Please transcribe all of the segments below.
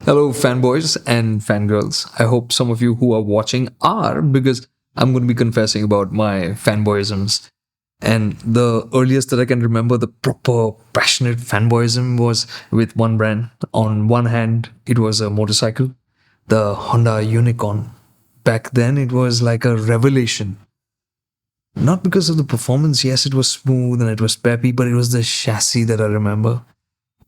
Hello, fanboys and fangirls. I hope some of you who are watching are, because I'm going to be confessing about my fanboyisms. And the earliest that I can remember, the proper passionate fanboyism was with one brand. On one hand, it was a motorcycle, the Honda Unicorn. Back then, it was like a revelation. Not because of the performance, yes, it was smooth and it was peppy, but it was the chassis that I remember.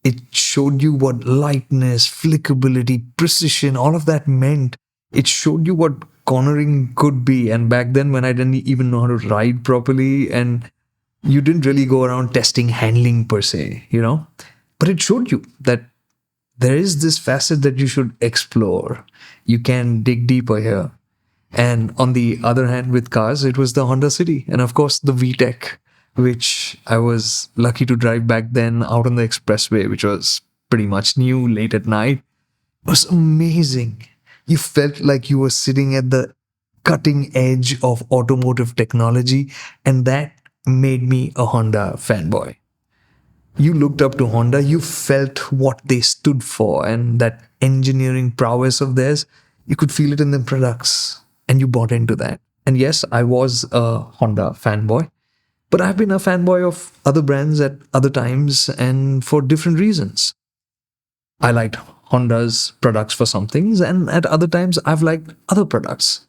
It showed you what lightness, flickability, precision, all of that meant. It showed you what cornering could be. And back then, when I didn't even know how to ride properly, and you didn't really go around testing handling per se, but it showed you that there is this facet that you should explore. You can dig deeper here. And on the other hand, with cars, it was the Honda City. And of course, the VTEC, which I was lucky to drive back then out on the expressway, which was pretty much new late at night. It was amazing. You felt like you were sitting at the cutting edge of automotive technology. And that made me a Honda fanboy. You looked up to Honda, you felt what they stood for, and that engineering prowess of theirs, you could feel it in their products, and you bought into that. And yes, I was a Honda fanboy, but I've been a fanboy of other brands at other times and for different reasons. I liked Honda's products for some things, and at other times, I've liked other products.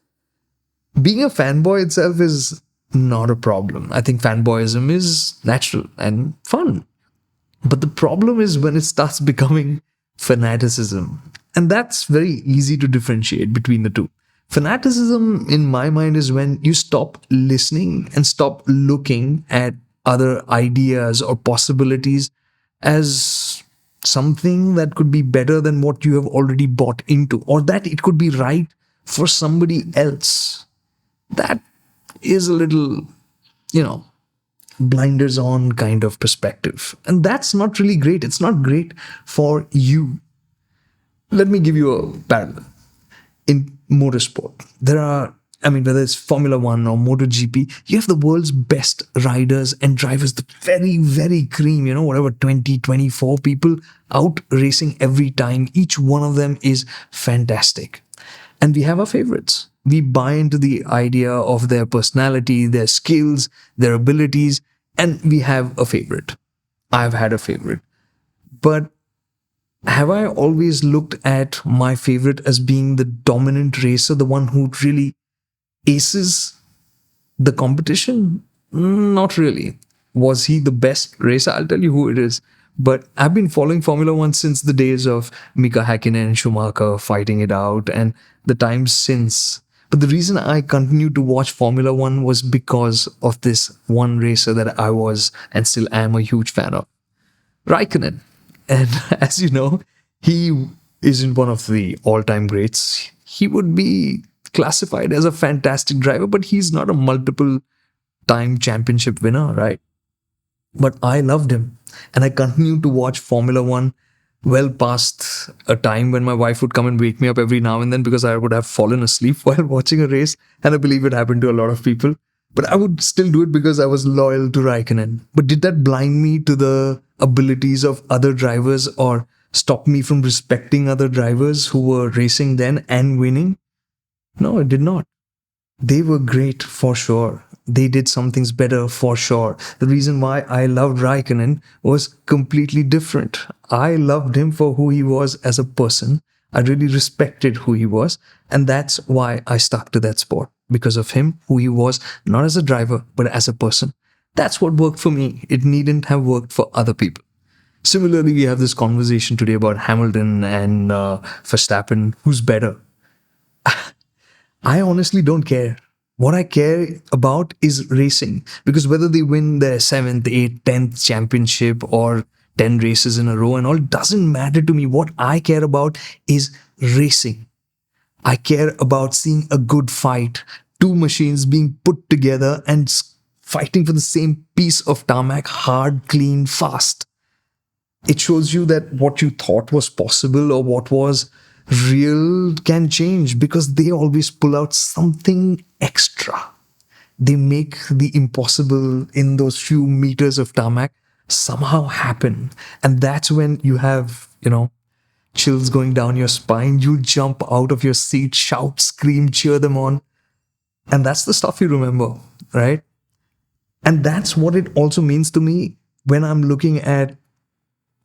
Being a fanboy itself is not a problem. I think fanboyism is natural and fun. But the problem is when it starts becoming fanaticism. And that's very easy to differentiate between the two. Fanaticism, in my mind, is when you stop listening and stop looking at other ideas or possibilities as something that could be better than what you have already bought into, or that it could be right for somebody else. That is a little, you know, blinders on kind of perspective. And that's not really great. It's not great for you. Let me give you a parallel. In motorsport, there are, whether it's Formula One or MotoGP, you have the world's best riders and drivers, the very, very cream, whatever, 20, 24 people out racing every time. Each one of them is fantastic. And we have our favorites. We buy into the idea of their personality, their skills, their abilities, and we have a favorite. I've had a favorite. But have I always looked at my favorite as being the dominant racer, the one who really aces the competition? Not really. Was he the best racer? I'll tell you who it is. But I've been following Formula One since the days of Mika Häkkinen and Schumacher fighting it out and the times since. But the reason I continued to watch Formula One was because of this one racer that I was and still am a huge fan of, Raikkonen. And as you know, he isn't one of the all-time greats. He would be classified as a fantastic driver, but he's not a multiple time championship winner, right? But I loved him. And I continued to watch Formula One well past a time when my wife would come and wake me up every now and then because I would have fallen asleep while watching a race. And I believe it happened to a lot of people. But I would still do it because I was loyal to Raikkonen. But did that blind me to the abilities of other drivers or stop me from respecting other drivers who were racing then and winning? No, it did not. They were great for sure. They did some things better for sure. The reason why I loved Raikkonen was completely different. I loved him for who he was as a person. I really respected who he was. And that's why I stuck to that sport. Because of him, who he was, not as a driver, but as a person. That's what worked for me. It needn't have worked for other people. Similarly, we have this conversation today about Hamilton and Verstappen. Who's better? I honestly don't care. What I care about is racing, because whether they win their 7th, 8th, 10th championship or 10 races in a row and all doesn't matter to me. What I care about is racing. I care about seeing a good fight, two machines being put together and fighting for the same piece of tarmac, hard, clean, fast. It shows you that what you thought was possible or what was real can change because they always pull out something extra. They make the impossible in those few meters of tarmac somehow happen. And that's when you have, chills going down your spine. You jump out of your seat, shout, scream, cheer them on. And that's the stuff you remember, right? And that's what it also means to me when I'm looking at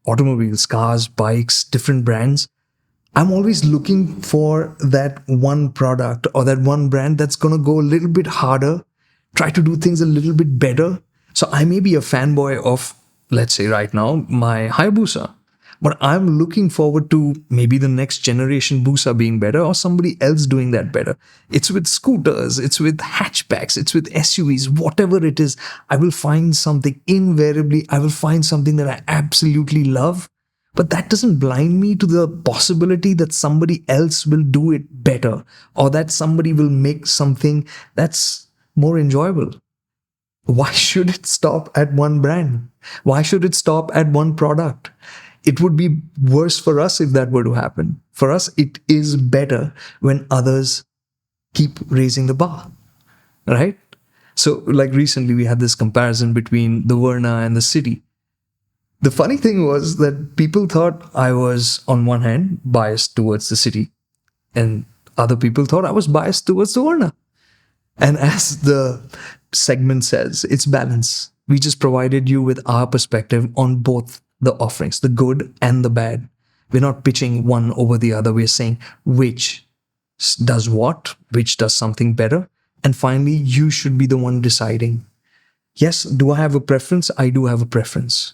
automobiles, cars, bikes, different brands. I'm always looking for that one product or that one brand that's going to go a little bit harder, try to do things a little bit better. So I may be a fanboy of, let's say right now, my Hayabusa, but I'm looking forward to maybe the next generation Busa being better or somebody else doing that better. It's with scooters, it's with hatchbacks, it's with SUVs, whatever it is, I will find something invariably, I will find something that I absolutely love. But that doesn't blind me to the possibility that somebody else will do it better or that somebody will make something that's more enjoyable. Why should it stop at one brand? Why should it stop at one product? It would be worse for us if that were to happen. For us, it is better when others keep raising the bar, right? So, like recently, we had this comparison between the Verna and the City. The funny thing was that people thought I was, on one hand, biased towards the City, and other people thought I was biased towards the Verna. And as the segment says, it's balance. We just provided you with our perspective on both the offerings, the good and the bad. We're not pitching one over the other. We're saying which does what, which does something better. And finally, you should be the one deciding. Yes, do I have a preference? I do have a preference.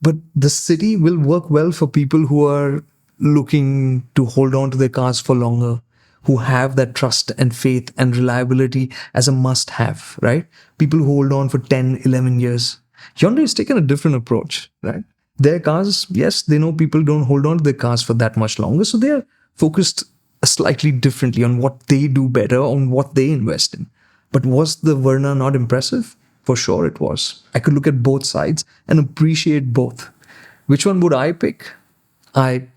But the City will work well for people who are looking to hold on to their cars for longer, who have that trust and faith and reliability as a must-have, right? People who hold on for 10, 11 years. Hyundai has taken a different approach, right? Their cars, yes, they know people don't hold on to their cars for that much longer, so they're focused slightly differently on what they do better, on what they invest in. But was the Verna not impressive? For sure it was. I could look at both sides and appreciate both. Which one would I pick? I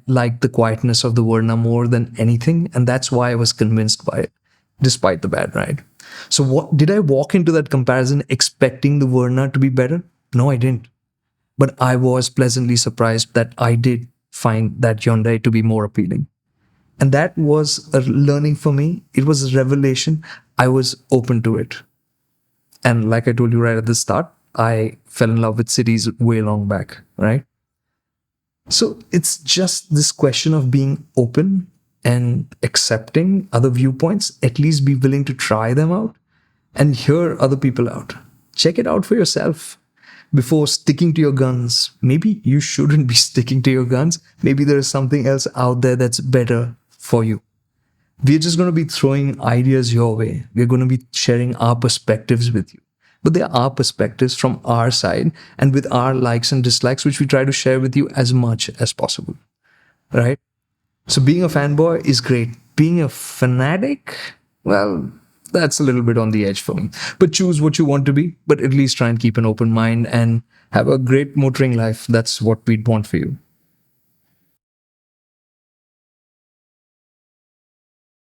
like the quietness of the Verna more than anything, and that's why I was convinced by it, despite the bad ride. So what did I walk into that comparison expecting the Verna to be better? No, I didn't. But I was pleasantly surprised that I did find that Hyundai to be more appealing. And that was a learning for me. It was a revelation. I was open to it. And like I told you right at the start, I fell in love with cities way long back, right? So it's just this question of being open and accepting other viewpoints, at least be willing to try them out and hear other people out. Check it out for yourself before sticking to your guns. Maybe you shouldn't be sticking to your guns. Maybe there is something else out there that's better for you. We're just going to be throwing ideas your way. We're going to be sharing our perspectives with you. But they are our perspectives from our side and with our likes and dislikes, which we try to share with you as much as possible. Right? So being a fanboy is great. Being a fanatic, well, that's a little bit on the edge for me. But choose what you want to be, but at least try and keep an open mind and have a great motoring life. That's what we'd want for you.